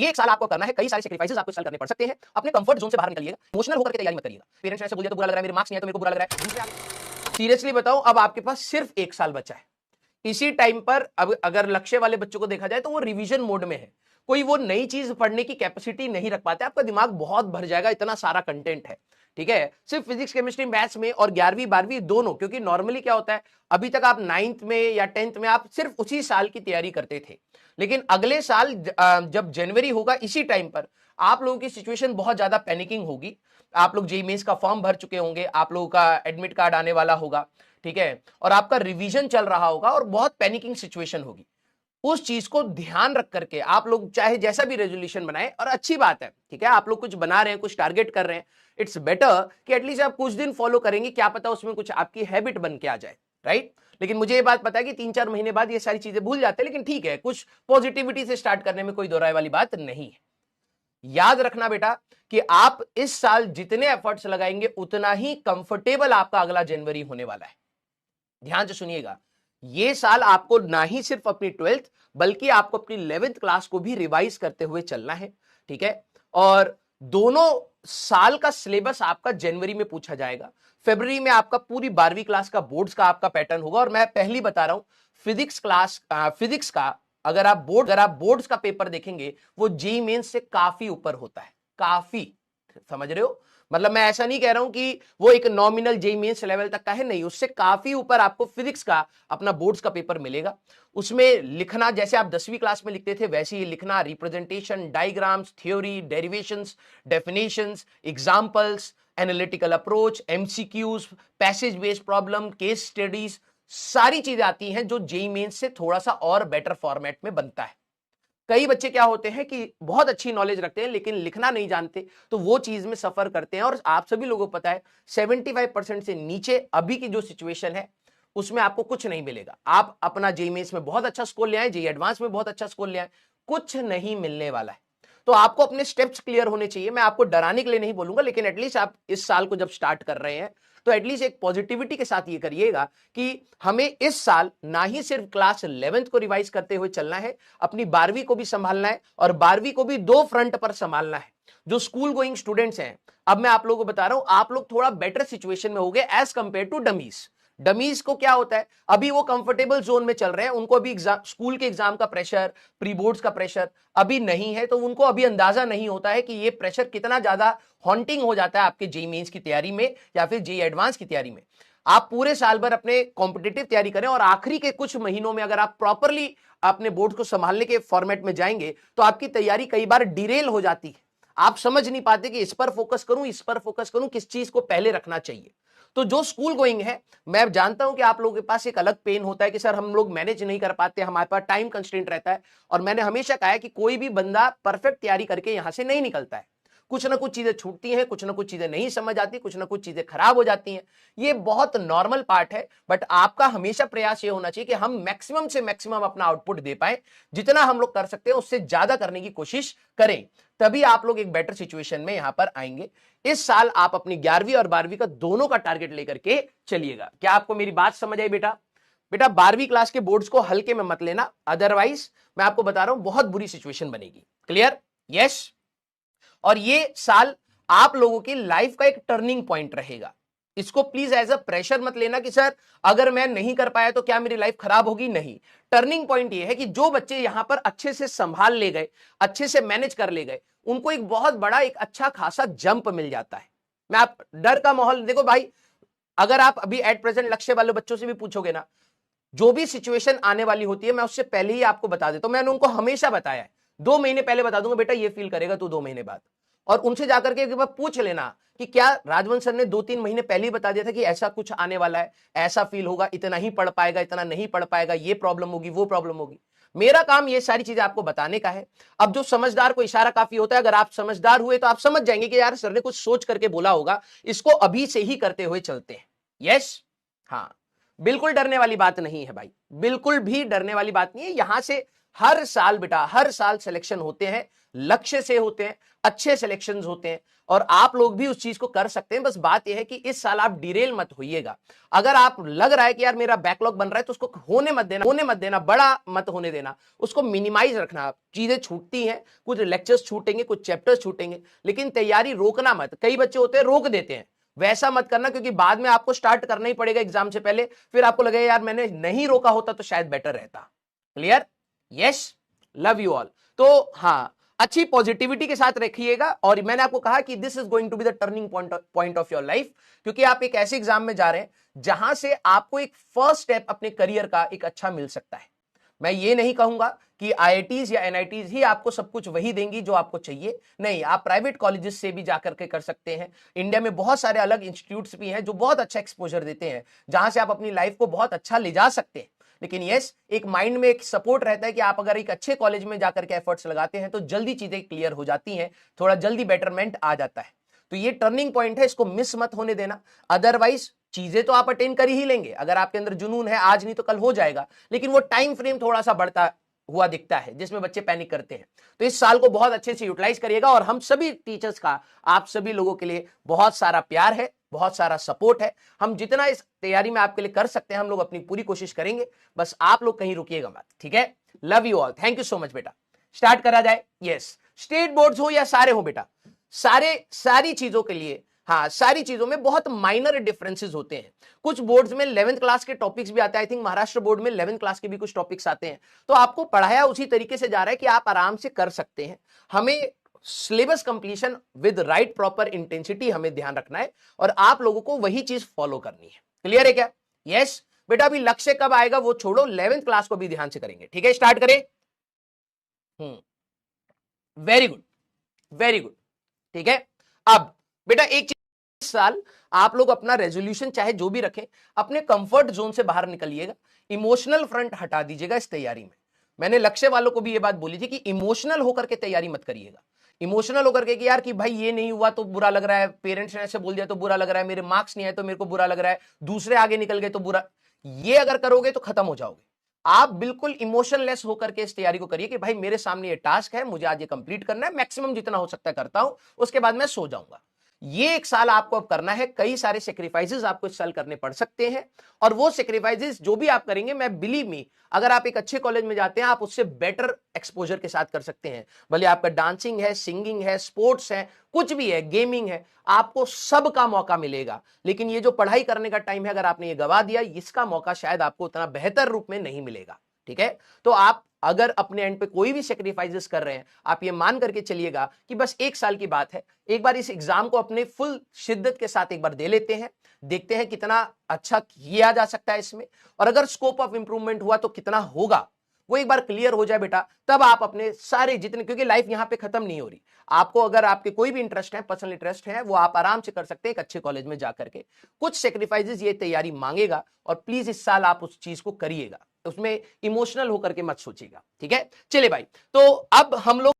ये एक साल आपको करना है, कई सारे सैक्रिफाइसेस आपको इस साल करने पड़ सकते हैं, अपने कंफर्ट जोन से बाहर निकलिएगा, इमोशनल होकर के तैयारी मत करिएगा। पेरेंट्स ने ऐसे बोल दिया तो बुरा लग रहा है, मेरे मार्क्स नहीं आए तो मेरे को बुरा लग रहा है। सीरियसली बताओ, अब आपके पास सिर्फ एक साल बचा है। इसी टाइम पर अब अगर लक्ष्य वाले बच्चों को देखा जाए तो वो रिवीजन मोड में है, कोई वो नई चीज पढ़ने की कैपेसिटी नहीं रख पाते, आपका दिमाग बहुत भर जाएगा, इतना सारा कंटेंट है। ठीक है, सिर्फ फिजिक्स केमिस्ट्री मैथ्स में और 11वीं 12वीं दोनों, क्योंकि नॉर्मली क्या होता है, अभी तक आप 9th में या 10th में आप सिर्फ उसी साल की तैयारी करते थे, लेकिन अगले साल जब जनवरी होगा इसी टाइम पर आप लोगों की सिचुएशन बहुत ज्यादा पैनिकिंग होगी। आप लोग जेईई मेंस का फॉर्म भर चुके होंगे, आप लोगों का एडमिट कार्ड आने वाला होगा, ठीक है, और आपका रिवीजन चल रहा होगा और बहुत पैनिकिंग सिचुएशन होगी। उस चीज को ध्यान रख करके आप लोग चाहे जैसा भी रेजोल्यूशन बनाए, और अच्छी बात है, ठीक है, आप लोग कुछ बना रहे हैं, कुछ टारगेट कर रहे हैं, इट्स बेटर कि एटलीस्ट आप कुछ दिन फॉलो करेंगे, क्या पता उसमें कुछ आपकी हैबिट बन के आ जाए, राइट। लेकिन मुझे ये बात पता है कि 3-4 महीने बाद ये सारी चीजें भूल जाते हैं, लेकिन ठीक है, कुछ पॉजिटिविटी से स्टार्ट करने में कोई दो राय वाली बात नहीं है। याद रखना बेटा कि आप इस साल जितने एफर्ट्स लगाएंगे उतना ही कंफर्टेबल आपका अगला जनवरी होने वाला है। ध्यान से सुनिएगा, ये साल आपको ना ही सिर्फ अपनी 12th बल्कि आपको अपनी 11th क्लास को भी रिवाइज करते हुए चलना है, ठीक है। और दोनों साल का सिलेबस आपका जनवरी में पूछा जाएगा, फरवरी में आपका पूरी 12वीं क्लास का बोर्ड्स का आपका पैटर्न होगा। और मैं पहली बता रहा हूं, फिजिक्स का अगर आप बोर्ड्स का पेपर देखेंगे वो जेईई मेंस से काफी ऊपर होता है, काफी, समझ रहे हो। मतलब मैं ऐसा नहीं कह रहा हूं कि वो एक नॉमिनल जेईई मेंस लेवल तक का है, नहीं, उससे काफी ऊपर आपको फिजिक्स का अपना बोर्ड्स का पेपर मिलेगा। उसमें लिखना जैसे आप 10वीं क्लास में लिखते थे वैसे ही लिखना, representation, diagrams, theory, derivations, definitions, examples, analytical approach, MCQs, passage based problem, case studies, सारी चीजें आती हैं जो जेईई मेंस से थोड़ा सा और बेटर फॉर्मेट में बनता है। कई बच्चे क्या होते हैं कि बहुत अच्छी नॉलेज रखते हैं लेकिन लिखना नहीं जानते, तो वो चीज में सफर करते हैं। और आप सभी लोगों को पता है 75% से नीचे अभी की जो सिचुएशन है उसमें आपको कुछ नहीं मिलेगा। आप अपना जेईई मेंस में बहुत अच्छा स्कोर ले आए, जेईई एडवांस में बहुत अच्छा स्कोर ले आए, कुछ नहीं मिलने वाला है। तो आपको अपने स्टेप्स क्लियर होने चाहिए। मैं आपको डराने के लिए नहीं बोलूंगा, लेकिन एटलीस्ट आप इस साल को जब स्टार्ट कर रहे हैं तो एटलीस्ट एक पॉजिटिविटी के साथ ये करिएगा कि हमें इस साल ना ही सिर्फ क्लास 11th को रिवाइज करते हुए चलना है, अपनी 12वीं को भी संभालना है, और 12वीं को भी दो फ्रंट पर संभालना है। जो स्कूल गोइंग स्टूडेंट्स हैं, अब मैं आप लोगों को बता रहा हूं, आप लोग थोड़ा बेटर सिचुएशन में होंगे as compare to dummies. Dummies को क्या होता है, अभी वो कंफर्टेबल जोन में चल रहे हैं, उनको अभी स्कूल के एग्जाम का प्रेशर, प्री बोर्ड्स का प्रेशर अभी नहीं है, तो उनको अभी अंदाजा नहीं होता है कि ये प्रेशर कितना ज्यादा हॉन्टिंग हो जाता है आपके जेईई मेंस की तैयारी में या फिर जेईई एडवांस की तैयारी में। आप पूरे साल भर अपने कॉम्पिटिटिव तैयारी करें और आखिरी के कुछ महीनों में अगर आप प्रॉपरली अपने बोर्ड को संभालने के फॉर्मेट में जाएंगे तो आपकी तैयारी कई बार डिरेल हो जाती है। आप समझ नहीं पाते कि इस पर फोकस करूं, इस पर फोकस करूं, किस चीज को पहले रखना चाहिए। तो जो स्कूल गोइंग है, मैं जानता हूं कि आप लोगों के पास एक अलग पेन होता है कि सर हम लोग मैनेज नहीं कर पाते, हमारे पास टाइम कंस्ट्रेंट रहता है। और मैंने हमेशा कहा है कि कोई भी बंदा परफेक्ट तैयारी करके यहां से नहीं निकलता है, कुछ ना कुछ चीजें छूटती हैं, कुछ ना कुछ चीजें नहीं समझ आती, कुछ ना कुछ चीजें खराब हो जाती हैं, ये बहुत नॉर्मल पार्ट है। बट आपका हमेशा प्रयास ये होना चाहिए कि हम मैक्सिमम से मैक्सिमम अपना आउटपुट दे पाए, जितना हम लोग कर सकते हैं उससे ज्यादा करने की कोशिश करें, तभी आप लोग एक बेटर सिचुएशन में यहां पर आएंगे। इस साल आप अपनी 11वीं और 12वीं का दोनों का टारगेट लेकर के चलिएगा। क्या आपको मेरी बात समझ आई बेटा? बेटा 12वीं क्लास के बोर्ड्स को हल्के में मत लेना, अदरवाइज मैं आपको बता रहा हूं बहुत बुरी सिचुएशन बनेगी। क्लियर? यस। और ये साल आप लोगों की लाइफ का एक टर्निंग पॉइंट रहेगा। इसको प्लीज एज अ प्रेशर मत लेना कि सर अगर मैं नहीं कर पाया तो क्या मेरी लाइफ खराब होगी, नहीं। टर्निंग पॉइंट ये है कि जो बच्चे यहां पर अच्छे से संभाल ले गए, अच्छे से मैनेज कर ले गए, उनको एक बहुत बड़ा एक अच्छा खासा जंप मिल जाता है। मैं आप डर का माहौल देखो भाई, अगर आप अभी एट प्रेजेंट लक्ष्य वाले बच्चों से भी पूछोगे ना, जो भी सिचुएशन आने वाली होती है मैं उससे पहले ही आपको बता देता हूं। मैंने उनको हमेशा बताया है, 2 महीने पहले बता दूंगा बेटा ये फील करेगा तू 2 महीने बाद। और उनसे जाकर के एक बार पूछ लेना कि क्या राजवंश सर ने 2-3 महीने पहले ही बता दिया था कि ऐसा कुछ आने वाला है, ऐसा फील होगा, इतना ही पढ़ पाएगा, इतना नहीं पढ़ पाएगा, ये प्रॉब्लम होगी, वो प्रॉब्लम होगी। मेरा काम ये सारी चीजें आपको बताने का है। अब जो समझदार को इशारा काफी होता है, अगर आप समझदार हुए तो आप समझ जाएंगे कि यार सर ने कुछ सोच करके बोला होगा, इसको अभी से ही करते हुए चलते हैं। यस, हाँ, बिल्कुल डरने वाली बात नहीं है भाई, बिल्कुल भी डरने वाली बात नहीं है। यहां से हर साल बेटा, हर साल सिलेक्शन होते हैं, लक्ष्य से होते हैं, अच्छे सिलेक्शंस होते हैं, और आप लोग भी उस चीज को कर सकते हैं। बस बात यह है कि इस साल आप डिरेल मत होइएगा। अगर आप लग रहा है कि यार मेरा बैकलॉग बन रहा है, तो उसको होने मत देना, बड़ा मत होने देना, उसको मिनिमाइज रखना। चीजें छूटती हैं, कुछ लेक्चर्स छूटेंगे, कुछ चैप्टर्स छूटेंगे, लेकिन तैयारी रोकना मत। कई बच्चे होते हैं रोक देते हैं, वैसा मत करना, क्योंकि बाद में आपको स्टार्ट करना ही पड़ेगा एग्जाम से पहले। फिर आपको लगेगा यार मैंने नहीं रोका होता तो शायद बेटर रहता। Clear? Yes, love you all. तो हाँ, अच्छी पॉजिटिविटी के साथ रखिएगा। और मैंने आपको कहा कि this is going to be the turning point of your life, क्योंकि आप एक ऐसे एग्जाम में जा रहे हैं जहां से आपको एक फर्स्ट स्टेप अपने करियर का एक अच्छा मिल सकता है। मैं ये नहीं कहूंगा कि आईआईटीज या एनआईटीज ही आपको सब कुछ वही देंगी जो आपको चाहिए, नहीं, आप प्राइवेट कॉलेजेस से भी जाकर के कर सकते हैं। इंडिया में बहुत सारे अलग इंस्टीट्यूट्स भी हैं जो बहुत अच्छा एक्सपोजर देते हैं, जहां से आप अपनी लाइफ को बहुत अच्छा ले जा सकते हैं। लेकिन यस, एक माइंड में एक सपोर्ट रहता है कि आप अगर एक अच्छे कॉलेज में जाकर के एफर्ट्स लगाते हैं तो जल्दी चीजें क्लियर हो जाती हैं, थोड़ा जल्दी बेटरमेंट आ जाता है। तो ये टर्निंग पॉइंट है, इसको मिस मत होने देना। अदरवाइज चीजें तो आप अटेंड कर ही लेंगे, अगर आपके अंदर जुनून है, आज नहीं तो कल हो जाएगा, लेकिन वो टाइम फ्रेम थोड़ा सा बढ़ता हुआ दिखता है, जिसमें बच्चे पैनिक करते हैं। तो इस साल को बहुत अच्छे से यूटिलाइज करिएगा, और हम सभी टीचर्स का, आप सभी लोगों के लिए बहुत सारा प्यार है, बहुत सारा सपोर्ट है। हम जितना इस तैयारी में आपके लिए कर सकते हैं, हम लोग अपनी पूरी कोशिश करेंगे। बस आप लोग कहीं रुकिएगा मत, ठीक है? Love you all, thank you so much बेटा। स्टार्ट करा जाए। यस, स्टेट बोर्ड्स हो या सारे हो बेटा, सारी चीजों के लिए, हाँ, सारी चीजों में बहुत माइनर डिफरेंसेस होते हैं। कुछ बोर्ड्स में 11th क्लास के टॉपिक्स भी आते हैं, आई थिंक महाराष्ट्र बोर्ड में 11th क्लास के भी कुछ टॉपिक्स आते हैं। तो आपको पढ़ाया उसी तरीके से जा रहा है कि आप आराम से कर सकते हैं। हमें syllabus completion with right proper intensity हमें ध्यान रखना है, और आप लोगों को वही चीज फॉलो करनी है। क्लियर है क्या? यस बेटा, अभी लक्ष्य कब आएगा वो छोड़ो, 11th क्लास को भी ध्यान से करेंगे, ठीक है? स्टार्ट करें। वेरी गुड, वेरी गुड, ठीक है। अब बेटा एक चीज, इस साल आप लोग अपना रेजोल्यूशन चाहे जो भी रखें, अपने कंफर्ट जोन से बाहर निकलिएगा, इमोशनल फ्रंट हटा दीजिएगा इस तैयारी में। मैंने लक्ष्य वालों को भी ये बात बोली थी कि इमोशनल होकर के तैयारी मत करिएगा। इमोशनल होकर के कि यार कि भाई ये नहीं हुआ तो बुरा लग रहा है, पेरेंट्स ने ऐसे बोल दिया तो बुरा लग रहा है, मेरे मार्क्स नहीं आए तो मेरे को बुरा लग रहा है, दूसरे आगे निकल गए तो बुरा, ये अगर करोगे तो खत्म हो जाओगे। आप बिल्कुल इमोशनलेस होकर के इस तैयारी को करिए कि भाई मेरे सामने ये टास्क है, मुझे आज ये कंप्लीट करना है, मैक्सिमम जितना हो सकता है करता हूं, उसके बाद मैं सो जाऊंगा। ये एक साल आपको अब करना है। कई सारे सेक्रीफाइसेस आपको इस साल करने पड़ सकते हैं, और वो सेक्रीफाइसेस जो भी आप करेंगे, मैं बिलीव मी, अगर आप एक अच्छे कॉलेज में जाते हैं, आप उससे बेटर एक्सपोजर के साथ कर सकते हैं। भले आपका डांसिंग है, सिंगिंग है, स्पोर्ट्स है, कुछ भी है, गेमिंग है, आपको सबका मौका मिलेगा। लेकिन ये जो पढ़ाई करने का टाइम है, अगर आपने ये गवा दिया, इसका मौका शायद आपको उतना बेहतर रूप में नहीं मिलेगा, ठीक है? तो आप अगर अपने एंड पे कोई भी सेक्रीफाइसेस कर रहे हैं, आप ये मान करके चलिएगा कि बस एक साल की बात है, एक बार इस एग्जाम को अपने फुल शिद्दत के साथ एक बार दे लेते हैं, देखते हैं कितना अच्छा किया जा सकता है इसमें, और अगर स्कोप ऑफ इंप्रूवमेंट हुआ तो कितना होगा, वो एक बार क्लियर हो जाए बेटा, तब आप अपने सारे जितने, क्योंकि लाइफ यहां पे खत्म नहीं हो रही। आपको अगर आपके कोई भी इंटरेस्ट है, पर्सनल इंटरेस्ट है, वो आप आराम से कर सकते हैं एक अच्छे कॉलेज में जाकर के। कुछ सेक्रीफाइसेस ये तैयारी मांगेगा, और प्लीज इस साल आप उस चीज को करिएगा, उसमें इमोशनल होकर के मत सोचिएगा, ठीक है? चलिए भाई, तो अब हम लोग